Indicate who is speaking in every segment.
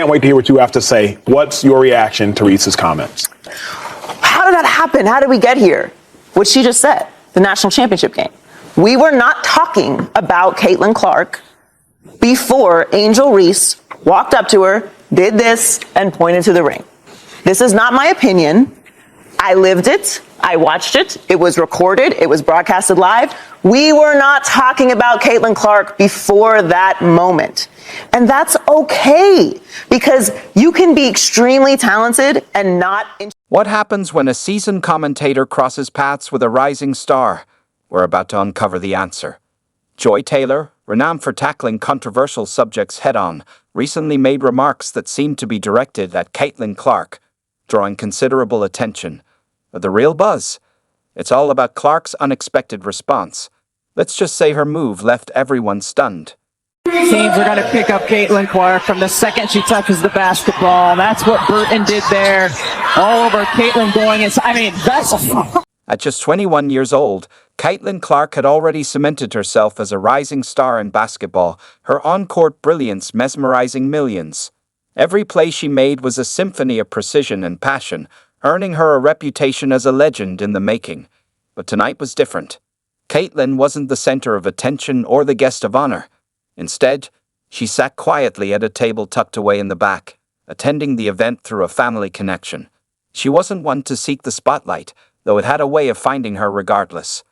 Speaker 1: can't wait to hear what you have to say. What's your reaction to Reese's comments?
Speaker 2: How did that happen? How did we get here? What she just said, the national championship game. We were not talking about Caitlin Clark before Angel Reese walked up to her, did this, and pointed to the ring. This is not my opinion. I lived it. I watched it. It was recorded. It was broadcasted live. We were not talking about Caitlin Clark before that moment. And that's okay, because you can be extremely talented and not...
Speaker 3: What happens when a seasoned commentator crosses paths with a rising star? We're about to uncover the answer. Joy Taylor, renowned for tackling controversial subjects head-on, recently made remarks that seemed to be directed at Caitlin Clark, drawing considerable attention. But the real buzz? It's all about Clark's unexpected response. Let's just say her move left everyone stunned.
Speaker 4: Teams are going to pick up Caitlin Clark from the second she touches the basketball. That's what Burton did there. All over Caitlin going inside. I mean, that's...
Speaker 3: At just 21 years old, Caitlin Clark had already cemented herself as a rising star in basketball, her on-court brilliance mesmerizing millions. Every play she made was a symphony of precision and passion, earning her a reputation as a legend in the making. But tonight was different. Caitlin wasn't the center of attention or the guest of honor. Instead, she sat quietly at a table tucked away in the back, attending the event through a family connection. She wasn't one to seek the spotlight, though it had a way of finding her regardless.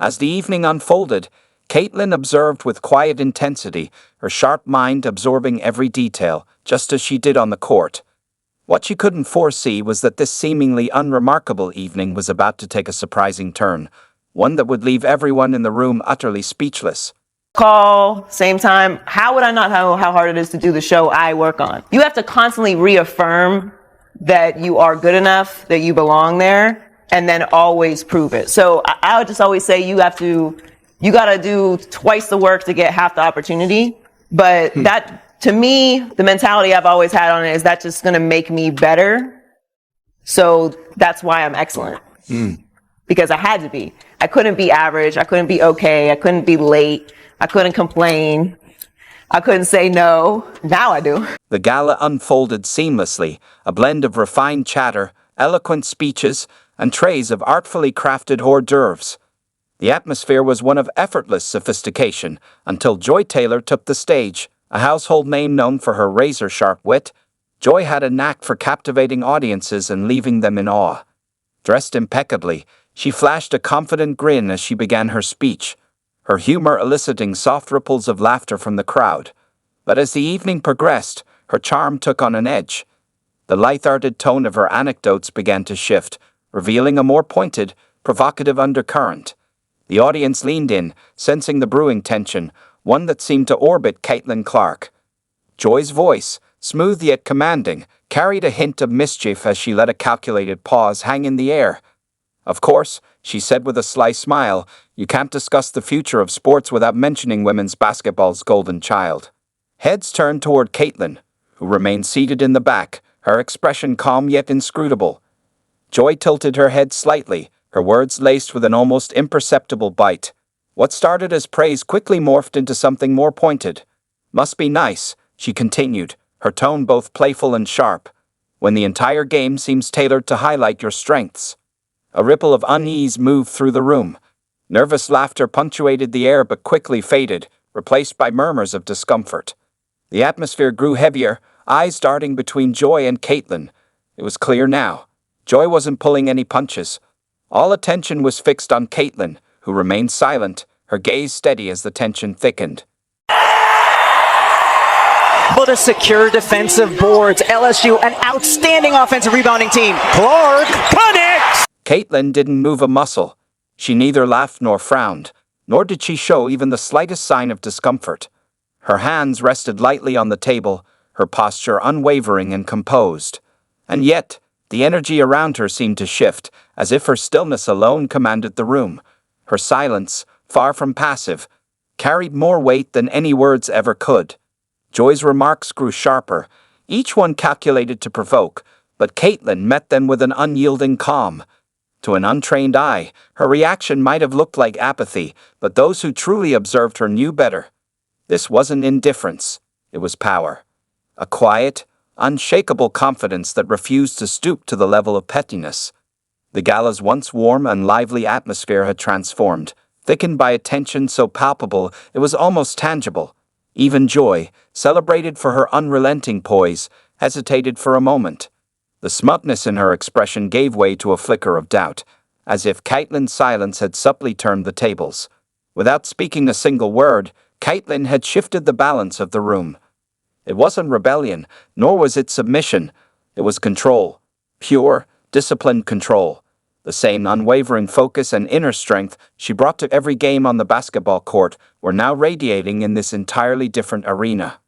Speaker 3: As the evening unfolded, Caitlin observed with quiet intensity, her sharp mind absorbing every detail, just as she did on the court. What she couldn't foresee was that this seemingly unremarkable evening was about to take a surprising turn, one that would leave everyone in the room utterly speechless.
Speaker 2: Call, same time. How would I not know how hard it is to do the show I work on? You have to constantly reaffirm that you are good enough, that you belong there, and then always prove it. So I would just always say you got to do twice the work to get half the opportunity. But that, to me, the mentality I've always had on it is that's just going to make me better. So that's why I'm excellent. Because I had to be. I couldn't be average. I couldn't be okay. I couldn't be late. I couldn't complain. I couldn't say no. Now I do.
Speaker 3: The gala unfolded seamlessly, a blend of refined chatter, eloquent speeches, and trays of artfully crafted hors d'oeuvres. The atmosphere was one of effortless sophistication until Joy Taylor took the stage. A household name known for her razor-sharp wit, Joy had a knack for captivating audiences and leaving them in awe. Dressed impeccably, she flashed a confident grin as she began her speech, her humor eliciting soft ripples of laughter from the crowd. But as the evening progressed, her charm took on an edge. The light-hearted tone of her anecdotes began to shift, revealing a more pointed, provocative undercurrent. The audience leaned in, sensing the brewing tension, one that seemed to orbit Caitlin Clark. Joy's voice, smooth yet commanding, carried a hint of mischief as she let a calculated pause hang in the air. Of course, she said with a sly smile, you can't discuss the future of sports without mentioning women's basketball's golden child. Heads turned toward Caitlin, who remained seated in the back, her expression calm yet inscrutable. Joy tilted her head slightly, her words laced with an almost imperceptible bite. What started as praise quickly morphed into something more pointed. Must be nice, she continued, her tone both playful and sharp, when the entire game seems tailored to highlight your strengths. A ripple of unease moved through the room. Nervous laughter punctuated the air but quickly faded, replaced by murmurs of discomfort. The atmosphere grew heavier, eyes darting between Joy and Caitlin. It was clear now. Joy wasn't pulling any punches. All attention was fixed on Caitlin, who remained silent, her gaze steady as the tension thickened.
Speaker 4: Able to secure defensive boards. LSU, an outstanding offensive rebounding team. Clark connects!
Speaker 3: Caitlin didn't move a muscle. She neither laughed nor frowned, nor did she show even the slightest sign of discomfort. Her hands rested lightly on the table, her posture unwavering and composed. And yet, the energy around her seemed to shift, as if her stillness alone commanded the room. Her silence, far from passive, carried more weight than any words ever could. Joy's remarks grew sharper, each one calculated to provoke, but Caitlin met them with an unyielding calm. To an untrained eye, her reaction might have looked like apathy, but those who truly observed her knew better. This wasn't indifference, it was power. A quiet, unshakable confidence that refused to stoop to the level of pettiness. The gala's once warm and lively atmosphere had transformed, thickened by a tension so palpable it was almost tangible. Even Joy, celebrated for her unrelenting poise, hesitated for a moment. The smugness in her expression gave way to a flicker of doubt, as if Caitlyn's silence had subtly turned the tables. Without speaking a single word, Caitlyn had shifted the balance of the room. It wasn't rebellion, nor was it submission. It was control. Pure, disciplined control. The same unwavering focus and inner strength she brought to every game on the basketball court were now radiating in this entirely different arena.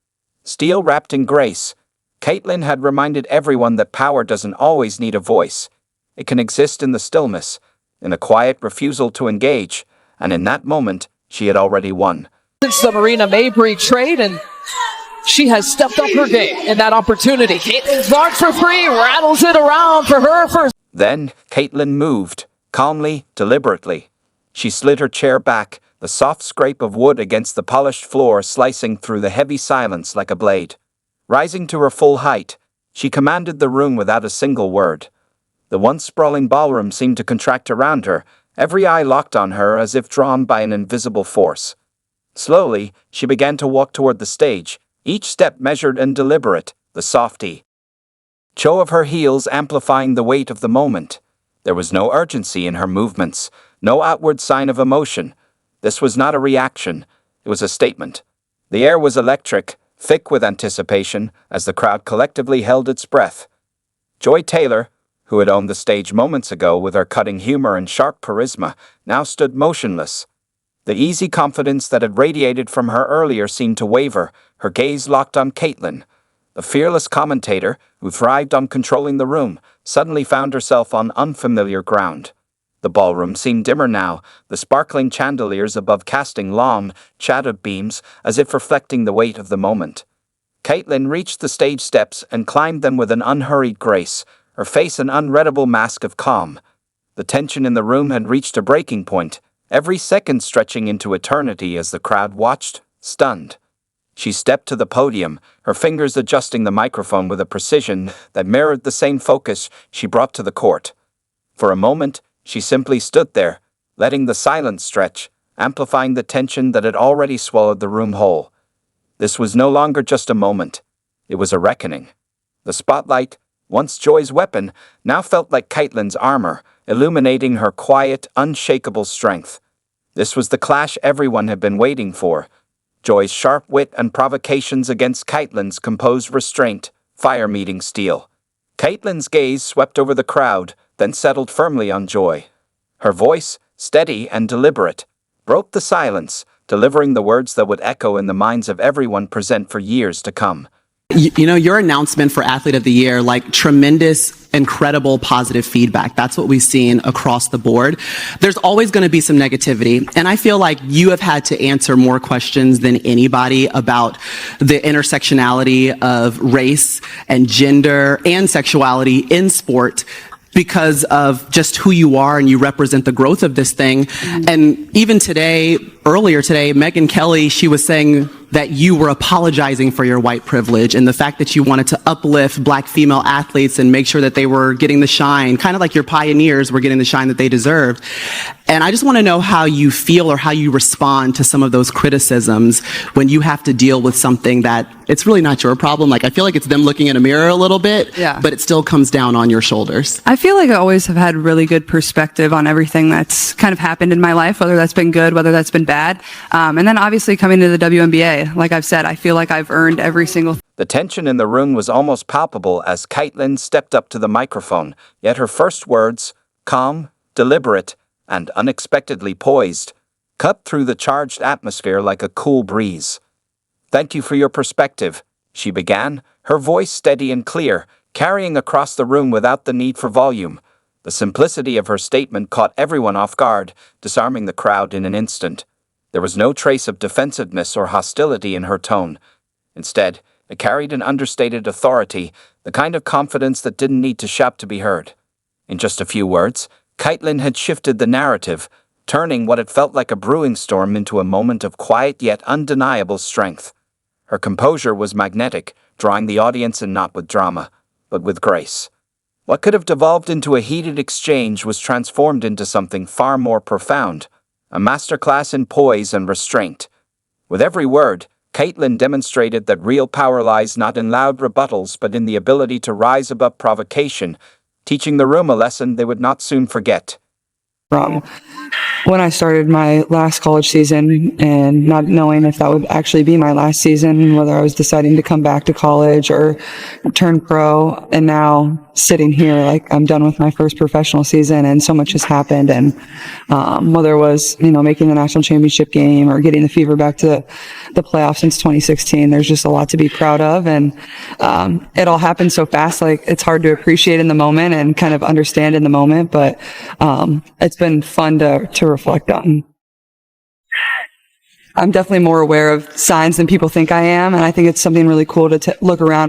Speaker 3: Steel wrapped in grace, Caitlyn had reminded everyone that power doesn't always need a voice. It can exist in the stillness, in a quiet refusal to engage, and in that moment, she had already won.
Speaker 4: Since the Marina Mabry trade, and she has stepped up her game in that opportunity. Caitlyn's marked for three, rattles it around for her first.
Speaker 3: Then, Caitlyn moved, calmly, deliberately. She slid her chair back, the soft scrape of wood against the polished floor slicing through the heavy silence like a blade. Rising to her full height, she commanded the room without a single word. The once sprawling ballroom seemed to contract around her, every eye locked on her as if drawn by an invisible force. Slowly, she began to walk toward the stage, each step measured and deliberate, the softy show of her heels amplifying the weight of the moment. There was no urgency in her movements, no outward sign of emotion. This was not a reaction, it was a statement. The air was electric, thick with anticipation, as the crowd collectively held its breath. Joy Taylor, who had owned the stage moments ago with her cutting humor and sharp charisma, now stood motionless. The easy confidence that had radiated from her earlier seemed to waver, her gaze locked on Caitlyn. The fearless commentator, who thrived on controlling the room, suddenly found herself on unfamiliar ground. The ballroom seemed dimmer now, the sparkling chandeliers above casting long, shadowed beams as if reflecting the weight of the moment. Caitlyn reached the stage steps and climbed them with an unhurried grace, her face an unreadable mask of calm. The tension in the room had reached a breaking point, every second stretching into eternity as the crowd watched, stunned. She stepped to the podium, her fingers adjusting the microphone with a precision that mirrored the same focus she brought to the court. For a moment, she simply stood there, letting the silence stretch, amplifying the tension that had already swallowed the room whole. This was no longer just a moment. It was a reckoning. The spotlight, once Joy's weapon, now felt like Caitlyn's armor, illuminating her quiet, unshakable strength. This was the clash everyone had been waiting for. Joy's sharp wit and provocations against Caitlyn's composed restraint, fire meeting steel. Caitlyn's gaze swept over the crowd, then settled firmly on Joy. Her voice, steady and deliberate, broke the silence, delivering the words that would echo in the minds of everyone present for years to come.
Speaker 5: You know, your announcement for Athlete of the Year, like tremendous, incredible positive feedback. That's what we've seen across the board. There's always going to be some negativity. And I feel like you have had to answer more questions than anybody about the intersectionality of race and gender and sexuality in sport, because of just who you are and you represent the growth of this thing. And even today, earlier today, Megyn Kelly, she was saying that you were apologizing for your white privilege and the fact that you wanted to uplift black female athletes and make sure that they were getting the shine, kind of like your pioneers were getting the shine that they deserved. And I just want to know how you feel or how you respond to some of those criticisms when you have to deal with something that it's really not your problem. Like, I feel like it's them looking in a mirror a little bit, but it still comes down on your shoulders.
Speaker 6: I feel like I always have had really good perspective on everything that's kind of happened in my life, whether that's been good, whether that's been bad. And then obviously coming to the WNBA, like I've said, I feel like I've earned every single.
Speaker 3: The tension in the room was almost palpable as Caitlyn stepped up to the microphone, yet her first words, calm, deliberate, and unexpectedly poised, cut through the charged atmosphere like a cool breeze. "Thank you for your perspective," she began, her voice steady and clear, carrying across the room without the need for volume. The simplicity of her statement caught everyone off guard, disarming the crowd in an instant. There was no trace of defensiveness or hostility in her tone. Instead, it carried an understated authority, the kind of confidence that didn't need to shout to be heard. In just a few words, Caitlyn had shifted the narrative, turning what had felt like a brewing storm into a moment of quiet yet undeniable strength. Her composure was magnetic, drawing the audience in not with drama, but with grace. What could have devolved into a heated exchange was transformed into something far more profound, a masterclass in poise and restraint. With every word, Caitlin demonstrated that real power lies not in loud rebuttals but in the ability to rise above provocation, teaching the room a lesson they would not soon forget.
Speaker 6: From when I started my last college season and not knowing if that would actually be my last season, whether I was deciding to come back to college or turn pro, and now sitting here like I'm done with my first professional season and so much has happened, and whether it was making the national championship game or getting the Fever back to the playoffs since 2016, there's just a lot to be proud of, and it all happened so fast, like it's hard to appreciate in the moment and kind of understand in the moment, but it's been fun to reflect on. I'm definitely more aware of signs than people think I am, and I think it's something really cool to look around